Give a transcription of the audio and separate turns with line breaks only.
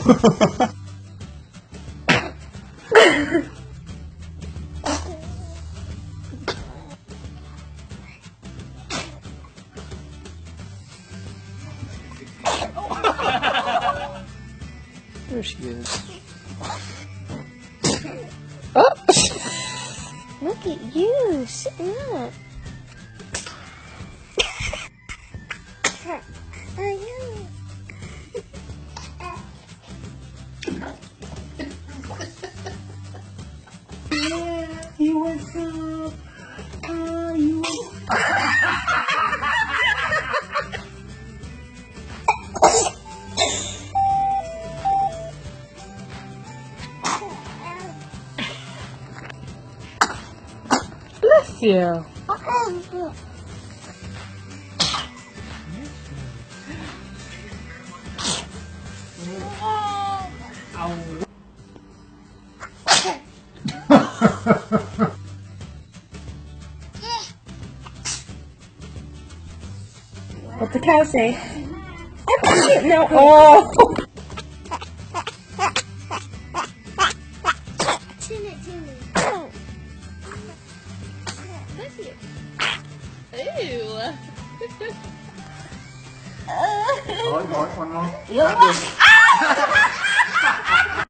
There she is.
Oh. Look at you sitting up.
He wants up. You. Bless you. What's the cow say? No. Oh.
Ew.
One more.